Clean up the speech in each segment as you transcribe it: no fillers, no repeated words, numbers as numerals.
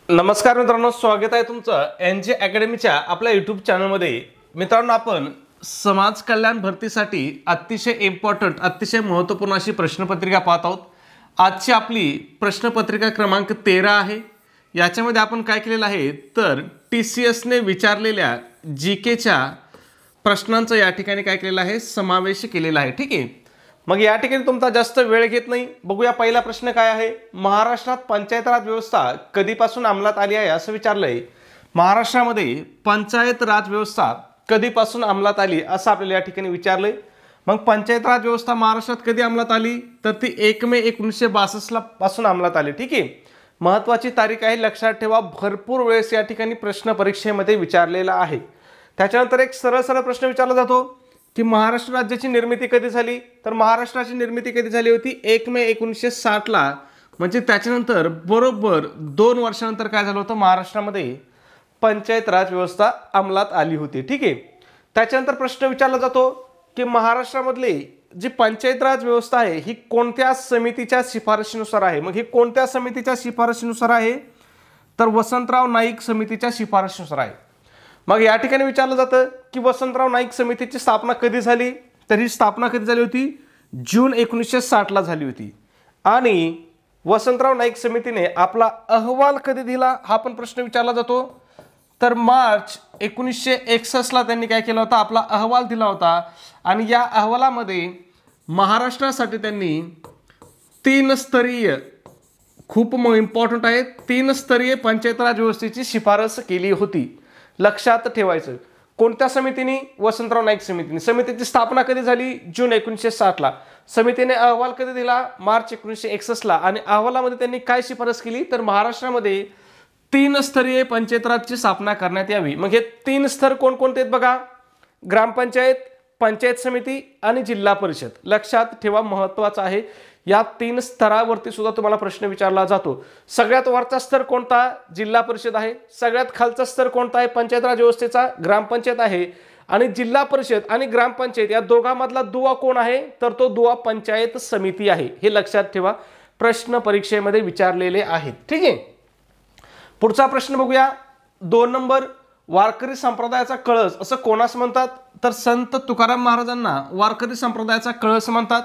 नमस्कार मित्रांनो, स्वागत आहे तुमचं एनजे अकॅडमीच्या आपल्या यूट्यूब चॅनलमध्ये। मित्रांनो, आपण समाज कल्याण भरतीसाठी अतिशय इम्पॉर्टंट, अतिशय महत्त्वपूर्ण अशी प्रश्नपत्रिका पाहत आहोत। आजची आपली प्रश्नपत्रिका क्रमांक 13 आहे। याच्यामध्ये आपण काय केलेलं आहे तर TCS ने विचारलेल्या जीकेच्या प्रश्नांचा या ठिकाणी काय केलेला आहे, समावेश केलेला आहे। ठीक आहे, मग या ठिकाणी तुमचा जास्त वेळ घेत नाही, बघूया पहिला प्रश्न काय आहे। महाराष्ट्रात पंचायत राज व्यवस्था कधीपासून अंमलात आली आहे असं विचारलंय। महाराष्ट्रामध्ये पंचायत राज व्यवस्था कधीपासून अंमलात आली असं आपल्याला या ठिकाणी विचारलंय। मग पंचायत राज व्यवस्था महाराष्ट्रात कधी अंमलात आली तर ती 1 मे 1962 पासून अंमलात आली। ठीक आहे, महत्त्वाची तारीख आहे, लक्षात ठेवा। भरपूर वेळेस या ठिकाणी प्रश्न परीक्षेमध्ये विचारलेला आहे। त्याच्यानंतर एक सरळ प्रश्न विचारला जातो की महाराष्ट्र राज्याची निर्मिती कधी झाली, तर महाराष्ट्राची निर्मिती कधी झाली होती 1 मे 1960 ला। म्हणजे त्याच्यानंतर बरोबर 2 वर्षानंतर काय झालं होतं, महाराष्ट्रामध्ये पंचायत राज व्यवस्था अंमलात आली होती। ठीक आहे, त्याच्यानंतर प्रश्न विचारला जातो की महाराष्ट्रामधली जी पंचायत राज व्यवस्था आहे ही कोणत्या समितीच्या शिफारशीनुसार आहे। मग ही कोणत्या समितीच्या शिफारशीनुसार आहे तर वसंतराव नाईक समितीच्या शिफारशीनुसार आहे। मग या ठिकाणी विचारलं जातं की वसंतराव नाईक समितीची स्थापना कधी झाली, तर ही स्थापना कधी झाली होती, जून 1960 ला झाली होती। आणि वसंतराव नाईक समितीने आपला अहवाल कधी दिला हा पण प्रश्न विचारला जातो, तर मार्च 1961 ला त्यांनी काय केलं होतं, आपला अहवाल दिला होता। आणि या अहवालामध्ये महाराष्ट्रासाठी त्यांनी 3 स्तरीय, खूप इम्पॉर्टंट आहे, 3 स्तरीय पंचायत राज व्यवस्थेची शिफारस केली होती। लक्षात ठेवायचं, कोणत्या समितीने, वसंतराव नाईक समितीने। समितीची स्थापना कधी झाली, जून 1960 ला। समितीने अहवाल कधी दिला, मार्च 1961 ला। आणि अहवालामध्ये त्यांनी काय शिफारस केली तर महाराष्ट्रामध्ये 3 स्तरीय पंचायत राजची स्थापना करण्यात यावी। मग हे 3 स्तर कोणकोणते आहेत बघा, ग्रामपंचायत, पंचायत समिती आणि जिल्हा परिषद। लक्षात ठेवा, महत्त्वाचं आहे। या 3 स्तरावरती सुद्धा तुम्हाला प्रश्न विचारला जातो। सगळ्यात वरचा स्तर कोणता, जिल्हा परिषद आहे। सगळ्यात खालचा स्तर कोणता आहे, पंचायत राज व्यवस्थेचा, ग्रामपंचायत आहे। आणि जिल्हा परिषद आणि ग्रामपंचायत या दोघांमधला दुवा कोण आहे तर तो दुवा पंचायत समिती आहे। हे लक्षात ठेवा, प्रश्न परीक्षेमध्ये विचारलेले आहेत। ठीक आहे, पुढचा प्रश्न बघूया। 2 नंबर, वारकरी संप्रदायाचा कळस असं कोणास म्हणतात, तर संत तुकाराम महाराजांना वारकरी संप्रदायाचा कळस म्हणतात।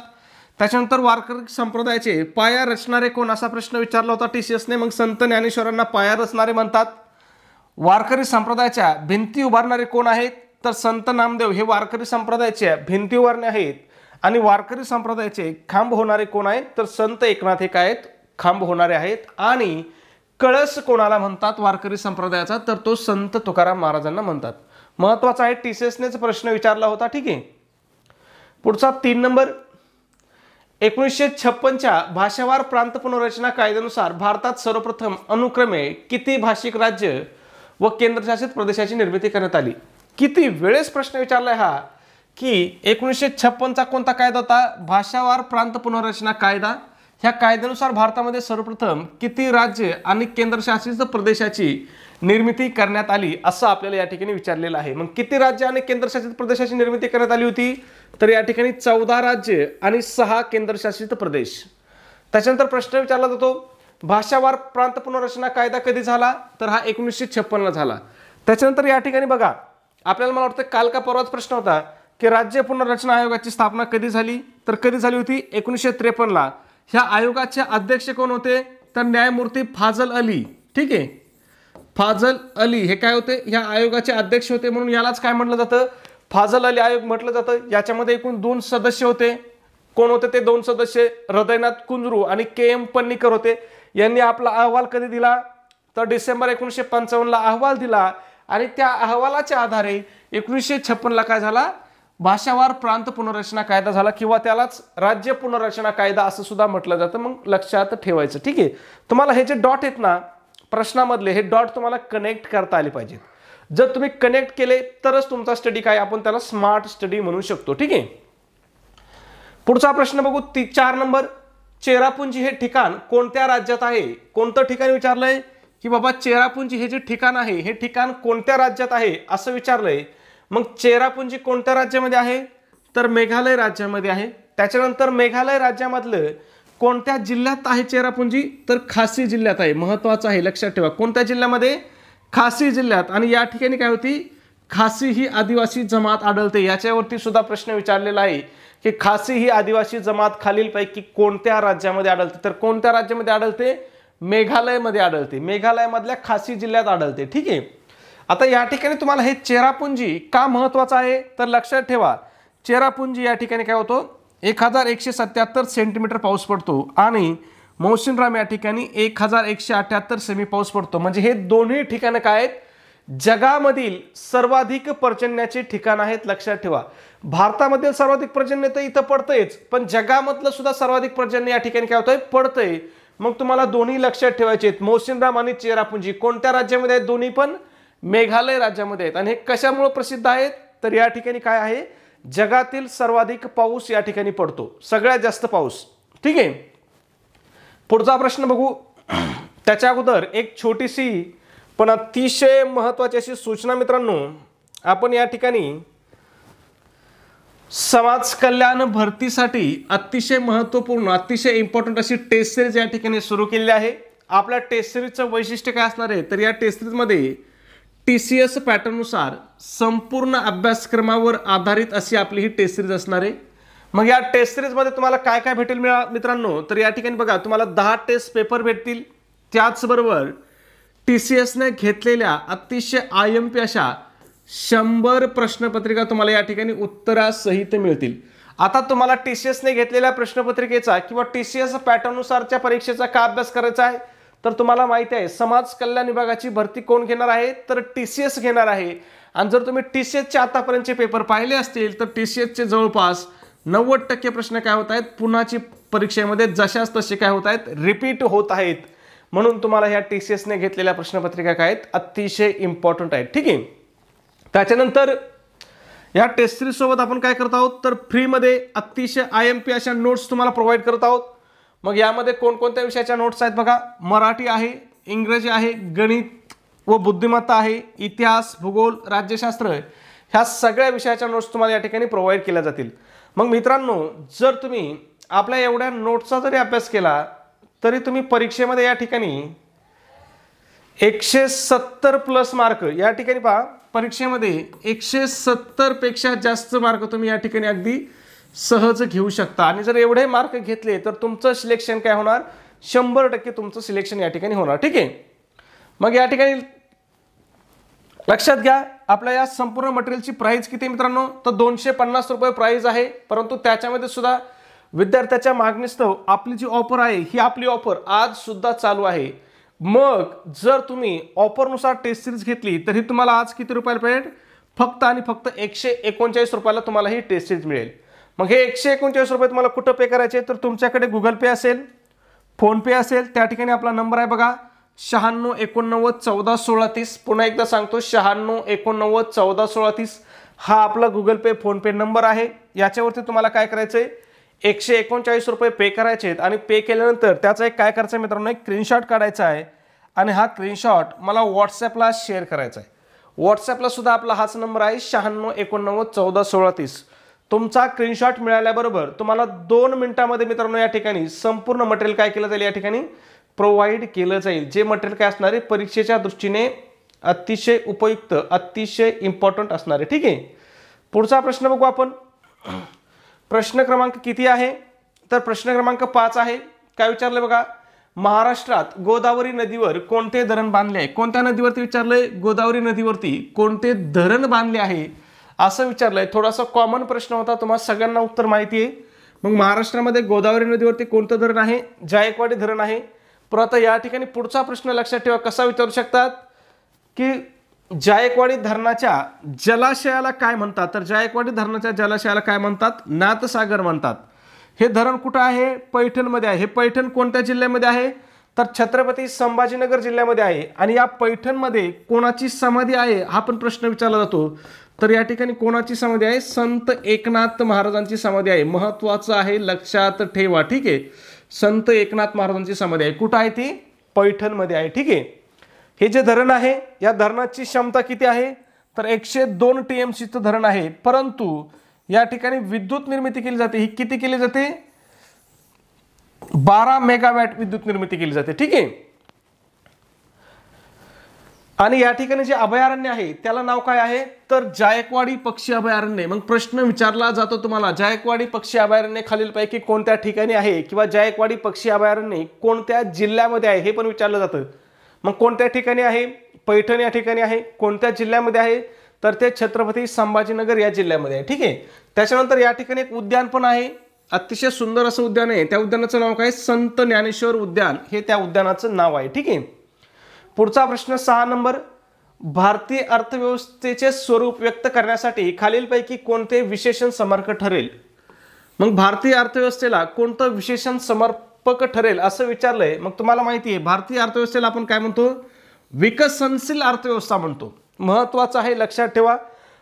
त्याच्यानंतर वारकरी संप्रदायाचे पाया रचणारे कोण असा प्रश्न विचारला होता TCS ने। मग संत ज्ञानेश्वरांना पाया रचणारे म्हणतात। वारकरी संप्रदायाच्या भिंती उभारणारे कोण आहेत तर संत नामदेव हे वारकरी संप्रदायाच्या भिंती उभारणे आहेत। आणि वारकरी संप्रदायाचे खांब होणारे कोण आहेत तर संत एकनाथ हे काय आहेत, खांब होणारे आहेत। आणि कळस कोणाला म्हणतात वारकरी संप्रदायाचा तर तो संत तुकाराम महाराजांना म्हणतात। महत्त्वाचा आहे, TCS नेच प्रश्न विचारला होता। ठीक आहे, पुढचा 3 नंबर, 1956च्या भाषावार प्रांत पुनर्रचना कायद्यानुसार भारतात सर्वप्रथम अनुक्रमे किती भाषिक राज्य व केंद्रशासित प्रदेशाची निर्मिती करण्यात आली। किती वेळेस प्रश्न विचारलाय हा की 1956चा कोणता कायदा होता, भाषावार प्रांत पुनर्रचना कायदा। ह्या कायद्यानुसार भारतामध्ये सर्वप्रथम किती राज्य आणि केंद्रशासित प्रदेशाची निर्मिती करण्यात आली असं आपल्याला या ठिकाणी विचारलेलं आहे। मग किती राज्य आणि केंद्रशासित प्रदेशाची निर्मिती करण्यात आली होती तर या ठिकाणी 14 राज्य आणि 6 केंद्रशासित प्रदेश। त्याच्यानंतर प्रश्न विचारला जातो, भाषावार प्रांत पुनर्रचना कायदा कधी झाला तर हा 1956 ला झाला। त्याच्यानंतर या ठिकाणी बघा, आपल्याला मला वाटतं काल का परवाच प्रश्न होता की राज्य पुनर्रचना आयोगाची स्थापना कधी झाली तर कधी झाली होती 1953 ला। ह्या आयोगाचे अध्यक्ष कोण होते तर न्यायमूर्ती फाजल अली। ठीक आहे, फाजल अली हे काय होते, ह्या आयोगाचे अध्यक्ष होते, म्हणून यालाच काय म्हटलं जातं, फाजल अली आयोग म्हटलं जातं। याच्यामध्ये एकूण 2 सदस्य होते। कोण होते ते 2 सदस्य, हृदयनाथ कुंजरू आणि KM पन्नीकर होते। यांनी आपला अहवाल कधी दिला तर डिसेंबर 1955 ला अहवाल दिला। आणि त्या अहवालाच्या आधारे 1956 ला काय झाला, भाषावार प्रांत पुनर्रचना कायदा झाला, किंवा त्यालाच राज्य पुनर्रचना कायदा असं सुद्धा म्हटलं जातं। मग लक्षात ठेवायचं। ठीक आहे, तुम्हाला हे जे डॉट आहेत ना प्रश्नामधले, हे डॉट तुम्हाला कनेक्ट करता आले पाहिजेत। जर तुम्ही कनेक्ट केले तरच तुमचा स्टडी काय, आपण त्याला स्मार्ट स्टडी म्हणू शकतो। ठीक आहे, पुढचा प्रश्न बघू। 4 नंबर, चेरापुंजी हे ठिकाण कोणत्या राज्यात आहे। कोणतं ठिकाण विचारलंय की बाबा चेरापुंजी हे जे ठिकाण आहे हे ठिकाण कोणत्या राज्यात आहे असं विचारलंय। मग चेरापुंजी कोणत्या राज्यामध्ये आहे तर मेघालय राज्यामध्ये आहे। त्याच्यानंतर मेघालय राज्यामधलं कोणत्या जिल्ह्यात आहे चेरापुंजी? तर खासी जिल्ह्यात आहे. महत्त्वाचं आहे, लक्षात ठेवा. कोणत्या जिल्ह्यामध्ये? खासी जिल्ह्यात. आणि या ठिकाणी काय होती? खासी ही आदिवासी जमात आढळते. याच्यावरती सुद्धा प्रश्न विचारलेला आहे की खासी ही आदिवासी जमात खालीलपैकी कोणत्या राज्यामध्ये आढळते? तर कोणत्या राज्यामध्ये आढळते? मेघालयमध्ये आढळते. मेघालयमधल्या खासी जिल्ह्यात आढळते. ठीक आहे. आता या ठिकाणी तुम्हाला हे चेरापुंजी का महत्वाचं आहे? तर लक्षात ठेवा, चेरापुंजी या ठिकाणी काय होतं? 1177 सेंटीमीटर पाऊस पडतो आणि मौसिनराम या ठिकाणी 1178 सेमी पाऊस पडतो. म्हणजे हे दोन्ही ठिकाणं काय आहेत? जगामधील सर्वाधिक पर्जन्याचे ठिकाण आहेत. लक्षात ठेवा, भारतामधील सर्वाधिक पर्जन्य तर इथं पडतंयच, पण जगामधलं सुद्धा सर्वाधिक पर्जन्य या ठिकाणी काय होतंय? पडतंय. मग तुम्हाला दोन्ही लक्षात ठेवायचे आहेत. मौसिनराम आणि चेरापुंजी कोणत्या राज्यामध्ये आहेत? दोन्ही पण मेघालय राज्यामध्ये आहेत. आणि हे कशामुळे प्रसिद्ध आहेत? तर या ठिकाणी काय आहे? जगातील सर्वाधिक पाऊस या ठिकाणी पडतो, सगळ्यात जास्त पाऊस. ठीक आहे. पुढचा प्रश्न बघू. त्याच्या अगोदर एक छोटीशी पण अतिशय महत्वाची अशी सूचना मित्रांनो, आपण या ठिकाणी समाज कल्याण भरतीसाठी अतिशय महत्त्वपूर्ण, अतिशय इम्पॉर्टंट अशी टेस्ट सिरीज या ठिकाणी सुरू केलेली आहे. आपल्या टेस्ट सिरीजचं वैशिष्ट्य काय असणार आहे? तर या टेस्ट सिरीजमध्ये TCS पॅटर्ननुसार संपूर्ण अभ्यासक्रमावर आधारित अशी आपली ही टेस्ट सिरीज असणार आहे. मग या टेस्ट सिरीजमध्ये तुम्हाला काय काय भेटेल मित्रांनो? तर या ठिकाणी बघा, तुम्हाला 10 टेस्ट पेपर भेटतील. त्याचबरोबर TCSने घेतलेल्या अतिशय IMP अशा 100 प्रश्नपत्रिका तुम्हाला या ठिकाणी उत्तरासहित मिळतील. आता तुम्हाला TCSने घेतलेल्या प्रश्नपत्रिकेचा किंवा TCS पॅटर्ननुसारच्या परीक्षेचा का अभ्यास करायचा आहे? तर तुम्हाला माहिती आहे समाज कल्याण विभागाची भरती कोण घेणार आहे? तर TCS घेणार आहे. आणि जर तुम्ही TCSचे आतापर्यंतचे पेपर पाहिले असतील तर TCSचे जवळपास 90% प्रश्न काय होत आहेत? पुन्हाची परीक्षेमध्ये जशाच तसे काय होत आहेत? रिपीट होत आहेत. म्हणून तुम्हाला ह्या TCSने घेतलेल्या प्रश्नपत्रिका काय आहेत? अतिशय इम्पॉर्टंट आहेत. ठीक आहे. त्याच्यानंतर या टेस्ट सिरीज सोबत आपण काय करत आहोत? तर फ्रीमध्ये अतिशय IMP अशा नोट्स तुम्हाला प्रोव्हाइड करत आहोत. मग यामध्ये कोणकोणत्या विषयाच्या नोट्स आहेत बघा. मराठी आहे, इंग्रजी आहे, गणित व बुद्धिमत्ता आहे, इतिहास, भूगोल, राज्यशास्त्र, ह्या सगळ्या विषयाच्या नोट्स तुम्हाला या ठिकाणी प्रोव्हाइड केल्या जातील. मग मित्रांनो, जर तुम्ही आपल्या एवढ्या नोट्सचा जरी अभ्यास केला तरी तुम्ही परीक्षेमध्ये या ठिकाणी 170 प्लस मार्क या ठिकाणी पहा, परीक्षेमध्ये 170 पेक्षा जास्त मार्क तुम्ही या ठिकाणी अगदी सहज घेऊ शकता. आणि जर एवढे मार्क घेतले तर तुमचं सिलेक्शन काय होणार? 100% तुमचं सिलेक्शन या ठिकाणी होणार. ठीक आहे. मग या ठिकाणी लक्षात घ्या, आपल्या या संपूर्ण मटेरियलची प्राइस किती मित्रांनो? तर 250 रुपये प्राइस आहे. परंतु त्याच्यामध्ये सुद्धा विद्यार्थ्याच्या मागणीस्तव आपली जी ऑफर आहे ही आपली ऑफर आज सुद्धा चालू आहे. मग जर तुम्ही ऑफरनुसार टेस्ट सिरीज घेतली तर ही तुम्हाला आज किती रुपयाला मिळेल? फक्त आणि फक्त 139 रुपयाला तुम्हाला ही टेस्ट सिरीज मिळेल. मग हे 139 रुपये तुम्हाला कुठं पे करायचे? तर तुमच्याकडे गुगल पे असेल, फोनपे असेल, त्या ठिकाणी आपला नंबर आहे बघा 96 89 14 16 30. पुन्हा एकदा सांगतो 96 89 14 16 30 हा आपला गुगल पे फोनपे नंबर आहे. याच्यावरती तुम्हाला काय करायचंय? 139 रुपये पे करायचे आहेत. आणि पे केल्यानंतर त्याचा एक काय करायचं आहे मित्रांनो? एक स्क्रीनशॉट काढायचा आहे आणि हा स्क्रीनशॉट मला व्हॉट्सॲपला शेअर करायचा आहे. व्हॉट्सॲपला सुद्धा आपला हाच नंबर आहे 96 89 14 16 30. तुमचा स्क्रीनशॉट मिळाल्याबरोबर तुम्हाला 2 मिनिटांमध्ये मित्रांनो या ठिकाणी संपूर्ण मटेरियल काय केलं जाईल? या ठिकाणी प्रोव्हाइड केलं जाईल. जे मटेरियल काय असणार आहे? परीक्षेच्या दृष्टीने अतिशय उपयुक्त, अतिशय इम्पॉर्टंट असणार आहे. ठीक आहे. पुढचा प्रश्न बघू आपण. प्रश्न क्रमांक किती आहे? तर प्रश्न क्रमांक 5 आहे. काय विचारलंय बघा, महाराष्ट्रात गोदावरी नदीवर कोणते धरण बांधले आहे? कोणत्या नदीवरती विचारलंय? गोदावरी नदीवरती कोणते धरण बांधले आहे असं विचारलंय. थोडासा कॉमन प्रश्न होता, तुम्हाला सगळ्यांना उत्तर माहिती आहे. मग महाराष्ट्रामध्ये गोदावरी नदीवरती कोणतं धरण आहे? जायकवाडी धरण आहे. परत या ठिकाणी पुढचा प्रश्न लक्षात ठेवा, कसा विचारू शकतात की जायकवाडी धरणाच्या जलाशयाला काय म्हणतात? तर जायकवाडी धरणाच्या जलाशयाला काय म्हणतात? नाथसागर म्हणतात. हे धरण कुठं आहे? पैठणमध्ये आहे. हे पैठण कोणत्या जिल्ह्यामध्ये आहे? तर छत्रपती संभाजीनगर जिल्ह्यामध्ये आहे. आणि या पैठणमध्ये कोणाची समाधी आहे हा पण प्रश्न विचारला जातो. तर या ठिकाणी कोणाची समाधी आहे? संत एकनाथ महाराजांची समाधी आहे. महत्वाचं आहे, लक्षात ठेवा. ठीक आहे. संत एकनाथ महाराजांची समाधी आहे. कुठं आहे ती? पैठणमध्ये आहे. ठीक आहे. हे जे धरण आहे या धरणाची क्षमता किती आहे? तर 102 TMCचं धरण आहे. परंतु या ठिकाणी विद्युत निर्मिती केली जाते. ही किती केली जाते? 12 मेगावॅट विद्युत निर्मिती केली जाते, ठीक आहे। आणि या ठिकाणी जे अभयारण्य आहे त्याला नाव काय आहे, तर जायकवाडी पक्षी अभयारण्य। मग प्रश्न विचारला जातो तुम्हाला, जायकवाडी पक्षी अभयारण्य खालीलपैकी कोणत्या ठिकाणी आहे, किंवा जायकवाडी पक्षी अभयारण्य कोणत्या जिल्ह्यामध्ये आहे हे पण विचारलं जातं। मग कोणत्या ठिकाणी आहे, पैठण या ठिकाणी आहे। कोणत्या जिल्ह्यामध्ये आहे, तर ते छत्रपती संभाजीनगर या जिल्ह्यामध्ये आहे, ठीक आहे। त्याच्यानंतर या ठिकाणी एक उद्यान पण आहे, अतिशय सुंदर असं उद्यान आहे। त्या उद्यानाचं नाव काय, संत ज्ञानेश्वर उद्यान हे त्या उद्यानाचं नाव आहे, ठीक आहे। पुढचा प्रश्न 6 नंबर, भारतीय अर्थव्यवस्थेचे स्वरूप व्यक्त करण्यासाठी खालीलपैकी कोणते विशेषण समर्पक ठरेल। मग भारतीय अर्थव्यवस्थेला कोणतं विशेषण समर्पक ठरेल असं विचारलंय। मग तुम्हाला माहिती आहे भारतीय अर्थव्यवस्थेला आपण काय म्हणतो, विकसनशील अर्थव्यवस्था म्हणतो। महत्वाचं आहे, लक्षात ठेवा।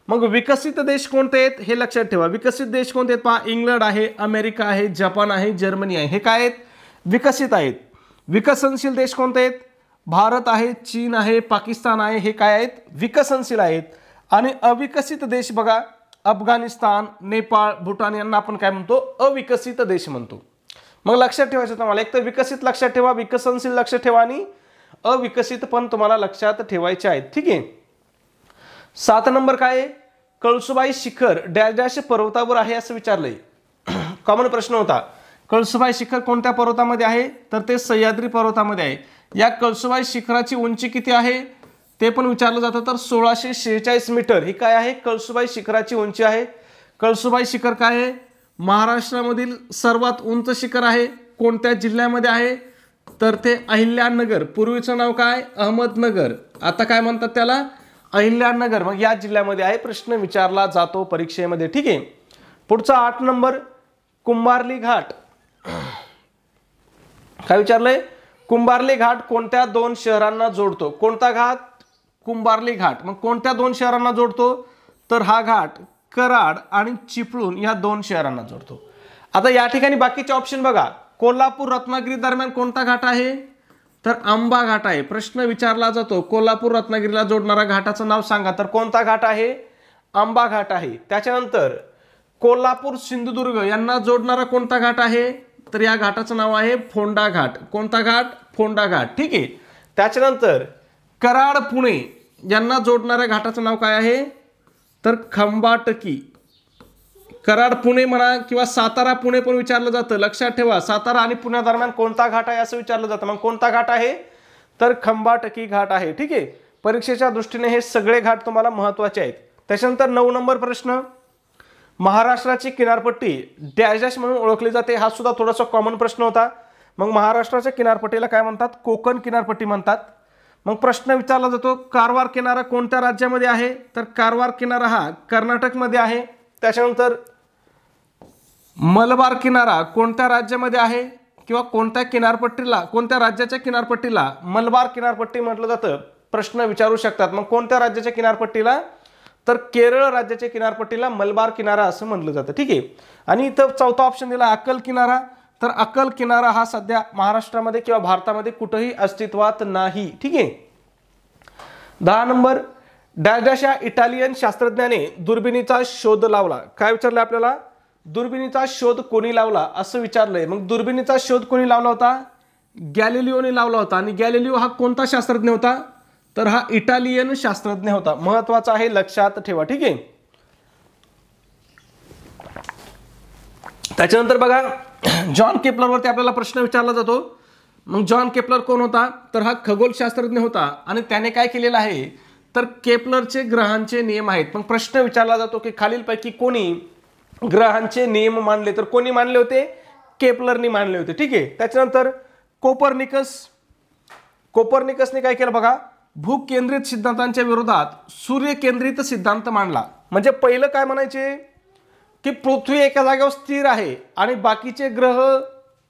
मग विकसित देश कोणते आहेत हे लक्षात ठेवा। विकसित देश कोणते आहेत पहा, इंग्लंड आहे, अमेरिका आहे, जपान आहे, जर्मनी आहे, हे काय आहेत, विकसित आहेत। विकसनशील देश कोणते आहेत, भारत आहे, चीन आहे, पाकिस्तान आहे, हे काय आहेत, विकसनशील आहेत। आणि अविकसित देश बघा, अफगाणिस्तान, नेपाळ, भूटान यांना आपण काय म्हणतो, अविकसित देश म्हणतो। मग लक्षात ठेवायचं तुम्हाला, एक तर विकसित लक्षात ठेवा, विकसनशील लक्षात ठेवा, आणि अविकसित पण तुम्हाला लक्षात ठेवायचे आहेत, ठीक आहे। 7 नंबर काय आहे, कळसुबाई शिखर डॅश डॅश पर्वतावर आहे असं विचारलंय। कॉमन प्रश्न होता, कळसुबाई शिखर कोणत्या पर्वतामध्ये आहे, तर ते सह्याद्री पर्वतामध्ये आहे। या कळसुबाई शिखराची उंची किती आहे ते पण विचारलं जातं, तर 1646 मीटर ही काय आहे, कळसुबाई शिखराची उंची आहे। कळसुबाई शिखर काय आहे, महाराष्ट्रामधील सर्वात उंच शिखर आहे। कोणत्या जिल्ह्यामध्ये आहे, तर ते अहिल्यानगर, पूर्वीचं नाव काय, अहमदनगर, आता काय म्हणतात त्याला, अहिल्यानगर, मग या जिल्ह्यामध्ये आहे। प्रश्न विचारला जातो परीक्षेमध्ये, ठीक आहे। पुढचा 8 नंबर, कुंभार्ली घाट काय विचारलंय, कुंभार्ली घाट कोणत्या 2 शहरांना जोडतो, कोणता घाट, कुंभार्ली घाट। मग कोणत्या 2 शहरांना जोडतो, तर हा घाट कराड आणि चिपळूण या 2 शहरांना जोडतो। आता या ठिकाणी बाकीचे ऑप्शन बघा, कोल्हापूर रत्नागिरी दरम्यान कोणता घाट आहे, तर आंबा घाट आहे। प्रश्न विचारला जातो कोल्हापूर रत्नागिरीला जोडणारा घाटाचं नाव सांगा, तर कोणता घाट आहे, आंबा घाट आहे। त्याच्यानंतर कोल्हापूर सिंधुदुर्ग यांना जोडणारा कोणता घाट आहे, तर या घाटाचं नाव आहे फोंडा घाट। कोणता घाट, फोंडा घाट, ठीक आहे। त्याच्यानंतर कराड पुणे यांना जोडणाऱ्या घाटाचं नाव काय आहे, तर खंबाटकी। कराड पुणे म्हणा किंवा सातारा पुणे पण विचारलं जातं, लक्षात ठेवा। सातारा आणि पुणे दरम्यान कोणता घाट आहे असं विचारलं जातं, मग कोणता घाट आहे, तर खंबाटकी घाट आहे, ठीक आहे। परीक्षेच्या दृष्टीने हे सगळे घाट तुम्हाला महत्त्वाचे आहेत। त्याच्यानंतर 9 नंबर प्रश्न, महाराष्ट्राची किनारपट्टी डॅश डॅश म्हणून ओळखली जाते। हा सुद्धा थोडासा कॉमन प्रश्न होता। मग महाराष्ट्राच्या किनारपट्टीला काय म्हणतात, कोकण किनारपट्टी म्हणतात। मग प्रश्न विचारला जातो, कारवार किनारा कोणत्या राज्यामध्ये आहे, तर कारवार किनारा हा कर्नाटकमध्ये आहे। त्याच्यानंतर मलबार किनारा कोणत्या राज्यामध्ये आहे, किंवा कोणत्या किनारपट्टीला, कोणत्या राज्याच्या किनारपट्टीला मलबार किनारपट्टी म्हटलं जातं, प्रश्न विचारू शकतात। मग कोणत्या राज्याच्या किनारपट्टीला, तर केरळ राज्याच्या किनारपट्टीला मलबार किनारा असं म्हटलं जातं, ठीक आहे। आणि इथं चौथा ऑप्शन दिला अक्कल किनारा, तर अक्कल किनारा हा सध्या महाराष्ट्रामध्ये किंवा भारतामध्ये कुठेही अस्तित्वात नाही, ठीक आहे। 10 नंबर, डॅश डॅश या इटालियन शास्त्रज्ञाने दुर्बिणीचा शोध लावला। काय विचारलं आपल्याला, दुर्बिणीचा शोध कोणी लावला असं विचारलंय। मग दुर्बिणीचा शोध कोणी लावला होता, गॅलिलिओने लावला होता। आणि गॅलिलिओ हा कोणता शास्त्रज्ञ होता, तर हा इटालियन शास्त्रज्ञ होता। महत्वाचा आहे, लक्षात ठेवा, ठीक आहे। त्याच्यानंतर बघा, जॉन केपलरवरती आपल्याला प्रश्न विचारला जातो। मग जॉन केपलर कोण होता, तर हा खगोलशास्त्रज्ञ होता। आणि त्याने काय केलेलं आहे, तर केपलरचे ग्रहांचे नियम आहेत। मग प्रश्न विचारला जातो की खालीलपैकी कोणी ग्रहांचे नियम मांडले, तर कोणी मांडले होते, केपलरनी मांडले होते, ठीक आहे। त्याच्यानंतर कोपर्निकसने काय केलं बघा, भूकेंद्रित सिद्धांतांच्या विरोधात सूर्यकेंद्रित सिद्धांत मांडला। म्हणजे पहिलं काय म्हणायचे की पृथ्वी एका जागेवर स्थिर आहे आणि बाकीचे ग्रह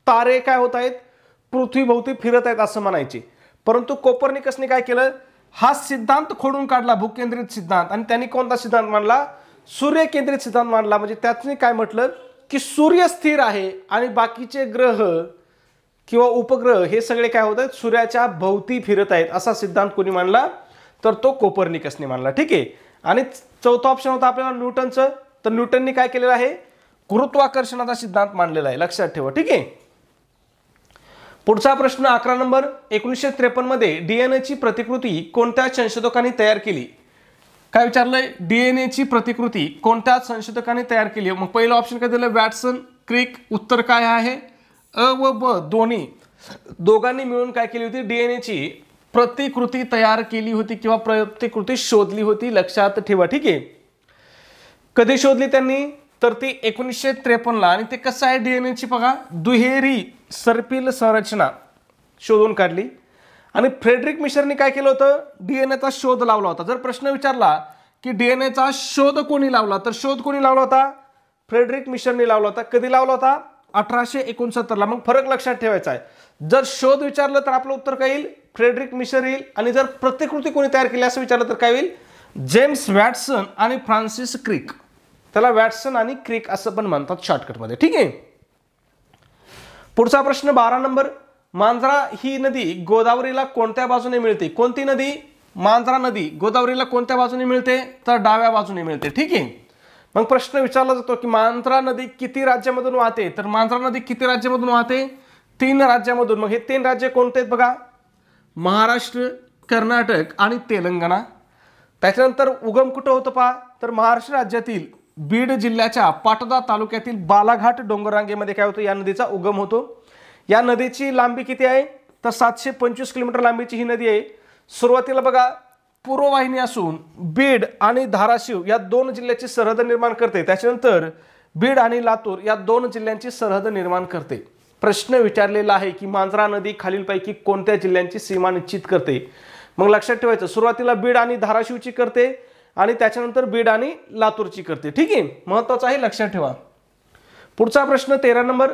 तारे काय होत आहेत, पृथ्वीभोवती फिरत आहेत असं म्हणायचे। परंतु कोपर्निकसने काय केलं, हा सिद्धांत खोडून काढला, भूकेंद्रित सिद्धांत, आणि त्यांनी कोणता सिद्धांत मांडला, सूर्यकेंद्रित सिद्धांत मांडला। म्हणजे त्यातने काय म्हटलं की सूर्य स्थिर आहे आणि बाकीचे ग्रह किंवा उपग्रह हे सगळे काय होत आहेत, सूर्याच्या भोवती फिरत आहेत, असा सिद्धांत कोणी मांडला, तर तो कोपर्निकसने मांडला, ठीक आहे। आणि चौथा ऑप्शन होता आपल्याला न्यूटनचं, तर न्यूटननी काय केलेलं आहे, गुरुत्वाकर्षणाचा सिद्धांत मांडलेला आहे, लक्षात ठेवा, ठीक आहे। पुढचा प्रश्न 11 नंबर, 1953 मध्ये डीएनएची प्रतिकृती कोणत्या संशोधकांनी तयार केली? काय विचारलंय? डीएनएची प्रतिकृती कोणत्या संशोधकांनी तयार केली? मग पहिलं ऑप्शन काय दिलं? वॅटसन, क्रिक. उत्तर काय आहे? अ व ब दोघांनी मिळून काय केली होती? डीएनएची प्रतिकृती तयार केली होती किंवा प्रतिकृती शोधली होती. लक्षात ठेवा. ठीक आहे. कधी शोधली त्यांनी? तर ती 1953 ला. आणि ते कसं आहे डीएनएची बघा, दुहेरी सर्पिल संरचना शोधून काढली. आणि फ्रेडरिक मिशरने काय केलं होतं? डीएनएचा शोध लावला होता. जर प्रश्न विचारला की डीएनएचा शोध कोणी लावला, तर शोध कोणी लावला होता? फ्रेडरिक मिशरने लावला होता. कधी लावला होता? 1869 ला. मग फरक लक्षात ठेवायचा आहे. जर शोध विचारलं तर आपलं उत्तर काय येईल? फ्रेडरिक मिशर येईल. आणि जर प्रतिकृती कोणी तयार केली असं विचारलं तर काय होईल? जेम्स वॅटसन आणि फ्रान्सिस क्रिक. त्याला वॅटसन आणि क्रिक असं पण म्हणतात शॉर्टकटमध्ये. ठीक आहे. पुढचा प्रश्न 12 नंबर, मांजरा ही नदी गोदावरीला कोणत्या बाजूने मिळते? कोणती नदी? मांजरा नदी गोदावरीला कोणत्या बाजूने मिळते? तर डाव्या बाजूने मिळते. ठीक आहे. मग प्रश्न विचारला जातो की मांजरा नदी किती राज्यामधून वाहते? तर मांजरा नदी किती राज्यामधून वाहते? 3 राज्यामधून. मग हे 3 राज्य कोणते आहेत बघा? महाराष्ट्र, कर्नाटक आणि तेलंगणा. त्याच्यानंतर उगम कुठं होतं पहा? तर महाराष्ट्र राज्यातील बीड जिल्ह्याच्या पाटोदा तालुक्यातील बालाघाट डोंगररांगेमध्ये काय होतं? या नदीचा उगम होतो. या नदीची लांबी किती आहे? तर 725 किलोमीटर लांबीची ही नदी आहे. सुरुवातीला बघा पूर्ववाहिनी असून बीड आणि धाराशिव या 2 जिल्ह्याची सरहद निर्माण करते. त्याच्यानंतर बीड आणि लातूर या 2 जिल्ह्यांची सरहद निर्माण करते. प्रश्न विचारलेला आहे की मांजरा नदी खालीलपैकी कोणत्या जिल्ह्यांची सीमा निश्चित करते? मग लक्षात ठेवायचं, सुरुवातीला बीड आणि धाराशिवची करते आणि त्याच्यानंतर बीड आणि लातूरची करते. ठीक आहे. महत्त्वाचं आहे, लक्षात ठेवा. पुढचा प्रश्न 13 नंबर,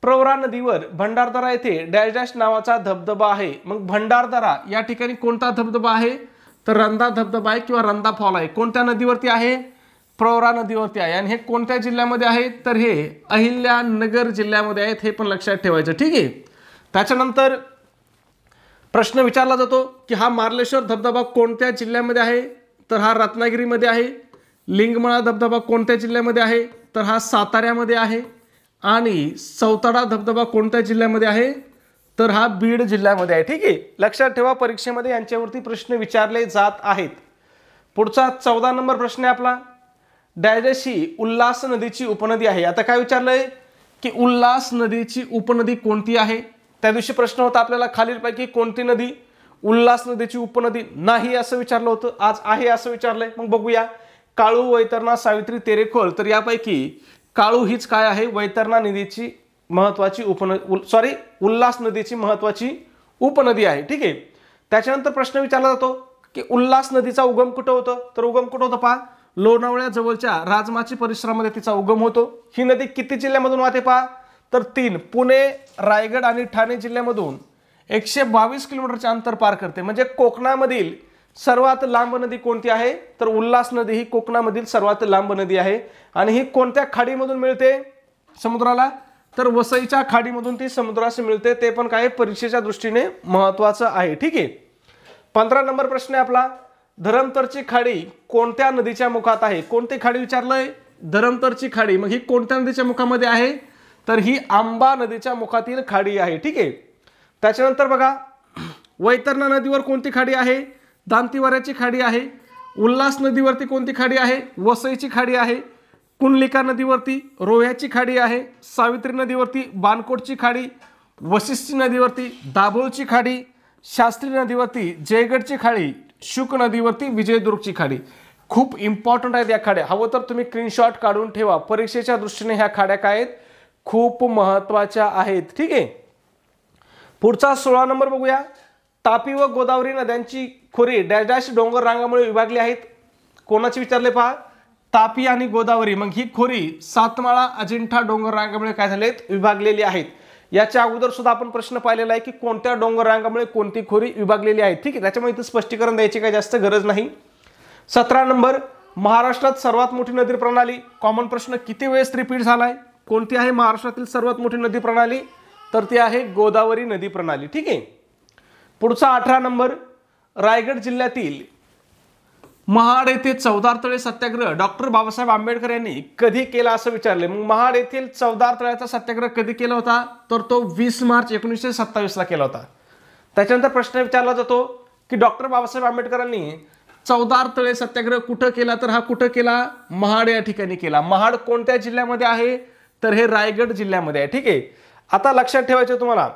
प्रवरा नदीवर भंडारदरा येथे डॅश डॅश नावाचा धबधबा आहे. मग भंडारदरा या ठिकाणी कोणता धबधबा आहे? तर रंधा धबधबा आहे किंवा रंधा फॉल आहे. कोणत्या नदीवरती आहे? प्रवरा नदीवरती आहे. आणि हे कोणत्या जिल्ह्यामध्ये आहे? तर हे अहिल्यानगर जिल्ह्यामध्ये आहेत. हे पण लक्षात ठेवायचं. ठीक आहे. त्याच्यानंतर प्रश्न विचारला जातो की हा मार्लेश्वर धबधबा कोणत्या जिल्ह्यामध्ये आहे? तर हा रत्नागिरीमध्ये आहे. लिंगमळा धबधबा कोणत्या जिल्ह्यामध्ये आहे? तर हा साताऱ्यामध्ये आहे. आणि सौताडा धबधबा कोणत्या जिल्ह्यामध्ये आहे? तर हा बीड जिल्ह्यामध्ये आहे. ठीक आहे. लक्षात ठेवा, परीक्षेमध्ये यांच्यावरती प्रश्न विचारले जात आहेत. पुढचा 14 नंबर प्रश्न आहे आपला, डॅश ही उल्हास नदीची उपनदी आहे. आता काय विचारलंय की उल्हास नदीची उपनदी कोणती आहे? त्या दिवशी प्रश्न होता आपल्याला खालीलपैकी कोणती नदी उल्हास नदीची उपनदी नाही असं विचारलं होतं. आज आहे असं विचारलंय. मग बघूया, काळू, वैतरणा, सावित्री, तेरेखोल. तर यापैकी काळू हीच काय आहे? वैतरणा नदीची महत्वाची उल्हास नदीची महत्वाची उपनदी आहे. ठीक आहे. त्याच्यानंतर प्रश्न विचारला जातो की उल्हास नदीचा उगम कुठं होतं? तर उगम कुठं होतं पहा? लोणावळ्या जवळच्या राजमाची परिसरामध्ये तिचा उगम होतो. ही नदी किती जिल्ह्यामधून वाहते पहा? तर 3, पुणे, रायगड आणि ठाणे जिल्ह्यामधून 122 किलोमीटरचे अंतर पार करते. म्हणजे कोकणामधील सर्वात लांब नदी कोणती आहे? तर उल्हास नदी ही कोकणामधील सर्वात लांब नदी आहे. आणि ही कोणत्या खाडीमधून मिळते समुद्राला? तर वसईच्या खाडीमधून ती समुद्रास मिळते. ते पण काय परीक्षेच्या दृष्टीने महत्वाचं आहे. ठीक आहे. 15 नंबर प्रश्न आहे आपला, धरमतरची खाडी कोणत्या नदीच्या मुखात आहे? कोणती खाडी विचारलंय? धरमतरची खाडी. मग ही कोणत्या नदीच्या मुखामध्ये आहे? तर ही आंबा नदीच्या मुखातील खाडी आहे. ठीक आहे. त्याच्यानंतर बघा, वैतरणा नदीवर कोणती खाडी आहे? दांतीवाऱ्याची खाडी आहे. उल्हास नदीवरती कोणती खाडी आहे? वसईची खाडी आहे. कुंडलिका नदीवरती रोह्याची खाडी आहे. सावित्री नदीवरती बाणकोटची खाडी. वशिष्ठी नदीवरती दाभोळची खाडी. शास्त्री नदीवरती जयगडची खाडी. शुक नदीवरती विजयदुर्गची खाडी. खूप इम्पॉर्टंट आहेत या खाड्या. हवं तर तुम्ही स्क्रीनशॉट काढून ठेवा. परीक्षेच्या दृष्टीने ह्या खाड्या काय आहेत? खूप महत्त्वाच्या आहेत. ठीक आहे. पुढचा 16 नंबर बघूया, तापी व गोदावरी नद्यांची खोरी डॅश डॅश डोंगर रांगामुळे विभागली आहेत. कोणाची विचारले पहा? तापी आणि गोदावरी. मग ही खोरी सातमाळा अजिंठा डोंगर रांगामुळे काय झालेत? विभागलेली आहेत. याच्या अगोदर सुद्धा आपण प्रश्न पाहिलेला आहे की कोणत्या डोंगर रांगामुळे कोणती खोरी विभागलेली आहे. ठीक आहे. त्याच्यामुळे इथे स्पष्टीकरण द्यायची काही जास्त गरज नाही. 17 नंबर, महाराष्ट्रात सर्वात मोठी नदी प्रणाली. कॉमन प्रश्न किती वेळेस रिपीट झालाय? कोणती आहे महाराष्ट्रातील सर्वात मोठी नदी प्रणाली? तर ती आहे गोदावरी नदी प्रणाली. ठीक आहे. पुढचा 18 नंबर, रायगड जिल्ह्यातील महाड येथे चौदार तळे सत्याग्रह डॉक्टर बाबासाहेब आंबेडकर यांनी कधी केला असं विचारले. मग महाड येथील चौदार तळ्याचा सत्याग्रह कधी केला होता, तर तो 20 मार्च 1927 ला केला होता. त्याच्यानंतर प्रश्न विचारला जातो की डॉक्टर बाबासाहेब आंबेडकरांनी चौदार तळे सत्याग्रह कुठं केला, तर हा कुठं केला, महाड या ठिकाणी केला. महाड कोणत्या जिल्ह्यामध्ये आहे, तर हे रायगड जिल्ह्यामध्ये आहे. ठीक आहे. आता लक्षात ठेवायचं तुम्हाला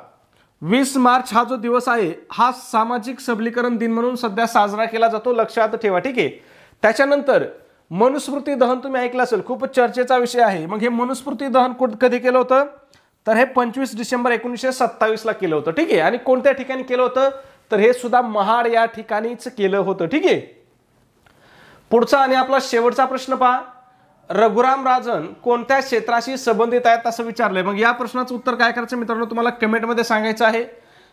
20 मार्च हा जो दिवस आहे हा सामाजिक सबलीकरण दिन म्हणून सध्या साजरा केला जातो, लक्षात ठेवा. ठीक आहे. त्याच्यानंतर मनुस्मृती दहन तुम्ही ऐकलं असेल, खूप चर्चेचा विषय आहे. मग हे मनुस्मृती दहन कधी केलं होतं, तर हे 25 डिसेंबर 1927 ला केलं होतं. ठीक आहे. आणि कोणत्या ठिकाणी केलं होतं, तर हे सुद्धा महाड या ठिकाणीच केलं होतं. ठीक आहे. पुढचा आणि आपला शेवटचा प्रश्न पहा. रघुराम राजन कोणत्या क्षेत्राशी संबंधित आहेत असं विचारलंय. मग या प्रश्नाचं उत्तर काय करायचं मित्रांनो, तुम्हाला कमेंटमध्ये सांगायचं आहे.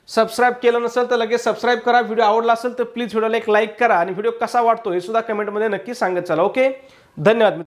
सबस्क्राईब केलं नसेल तर लगेच सबस्क्राईब करा. व्हिडिओ आवडला असेल तर प्लीज व्हिडिओला एक लाईक करा आणि व्हिडिओ कसा वाटतो हे सुद्धा कमेंटमध्ये नक्की सांगत चला. ओके, धन्यवाद.